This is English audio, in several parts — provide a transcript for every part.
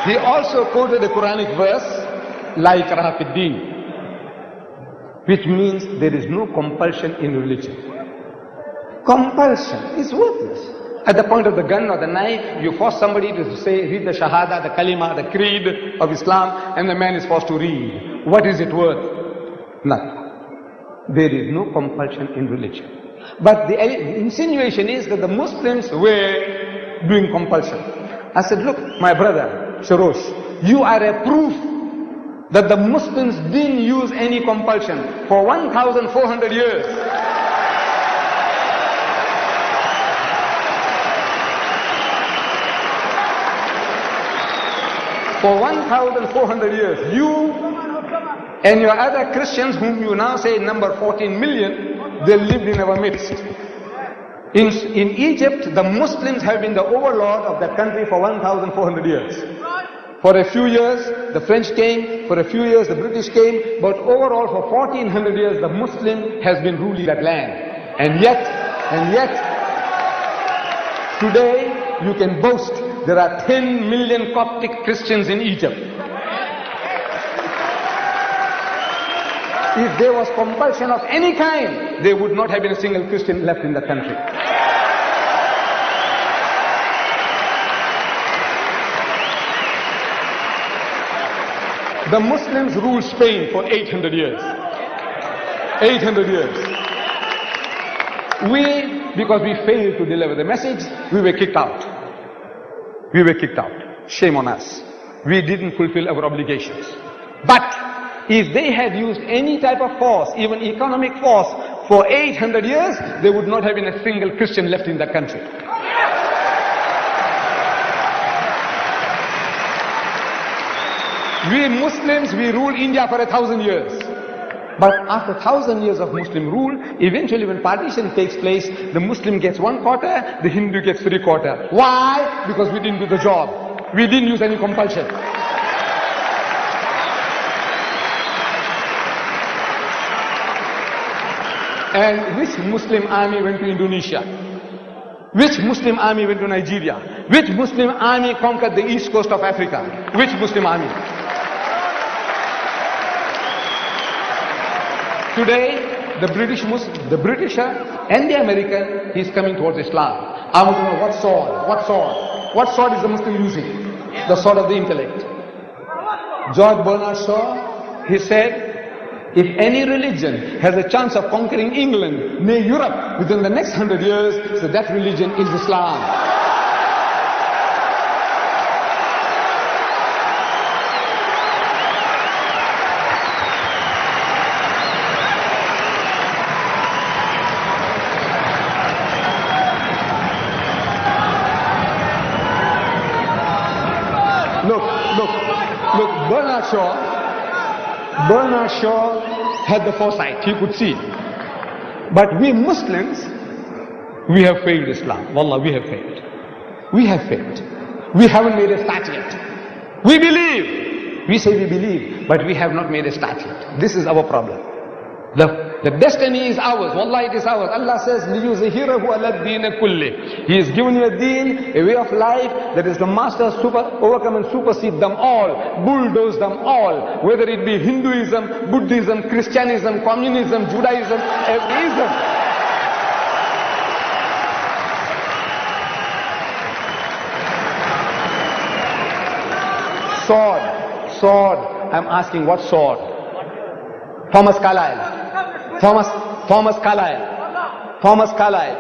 He also quoted a Quranic verse, La ikraha fid din, which means there is no compulsion in religion. Compulsion is worthless. At the point of the gun or the knife, you force somebody to say, read the Shahada, the Kalima, the Creed of Islam, and the man is forced to read. What is it worth? Nothing. There is no compulsion in religion. But the insinuation is that the Muslims were doing compulsion. I said, look, my brother, Sharosh, you are a proof that the Muslims didn't use any compulsion for 1,400 years. For 1,400 years, you and your other Christians, whom you now say number 14 million, they lived in our midst. In Egypt, the Muslims have been the overlord of that country for 1,400 years. For a few years, the French came, for a few years, the British came, but overall for 1,400 years, the Muslim has been ruling that land. And yet, today, you can boast there are 10 million Coptic Christians in Egypt. If there was compulsion of any kind, there would not have been a single Christian left in the country. The Muslims ruled Spain for 800 years. 800 years. Because we failed to deliver the message, we were kicked out. We were kicked out. Shame on us. We didn't fulfill our obligations. But if they had used any type of force, even economic force, for 800 years, there would not have been a single Christian left in the country. We Muslims, we ruled India for 1,000 years. But after 1,000 years of Muslim rule, eventually when partition takes place, the Muslim gets 1/4, the Hindu gets 3/4. Why? Because we didn't do the job. We didn't use any compulsion. And which Muslim army went to Indonesia? Which Muslim army went to Nigeria? Which Muslim army conquered the east coast of Africa? Which Muslim army? Today, the Britisher and the American, he's coming towards Islam. I want to know what sword? What sword? What sword is the Muslim using? The sword of the intellect. George Bernard Shaw, he said, if any religion has a chance of conquering England, nay Europe, within the next 100 years, so that religion is Islam. Look, Bernard Shaw had the foresight, he could see. But we Muslims, we have failed Islam. Wallah, we have failed. We have failed. We haven't made a start yet. We believe. We say we believe, but we have not made a start yet. This is our problem. The destiny is ours. Wallah, it is ours. Allah says, لِيُزْهِرَهُ عَلَى الدِّينِ كُلِّهِ. He has given you a deen, a way of life that is the master, overcome and supersede them all, bulldoze them all, whether it be Hinduism, Buddhism, Christianism, Communism, Judaism, everyism. Sword. I'm asking, what sword? Thomas Carlyle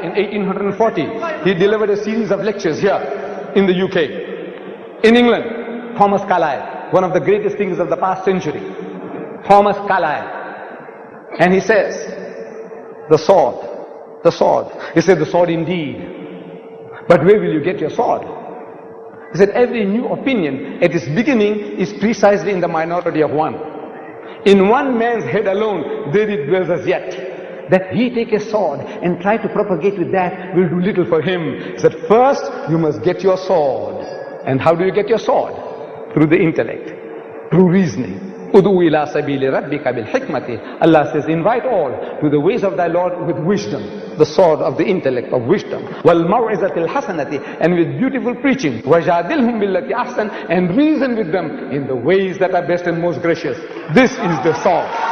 in 1840, he delivered a series of lectures here in the UK. In England, Thomas Carlyle, one of the greatest thinkers of the past century. Thomas Carlyle. And he says, the sword. He said, the sword indeed. But where will you get your sword? He said, every new opinion at its beginning is precisely in the minority of one. In one man's head alone, there it dwells as yet. That he take a sword and try to propagate with that will do little for him. He said, first you must get your sword. And how do you get your sword? Through the intellect, through reasoning. Udu ila sabili rabbika bil hikmati. Allah says, invite all to the ways of thy Lord with wisdom, the sword of the intellect of wisdom. Wal maw'izatil hasanati, and with beautiful preaching. Wajadilhum billati ahsan, and reason with them in the ways that are best and most gracious. This is the sword.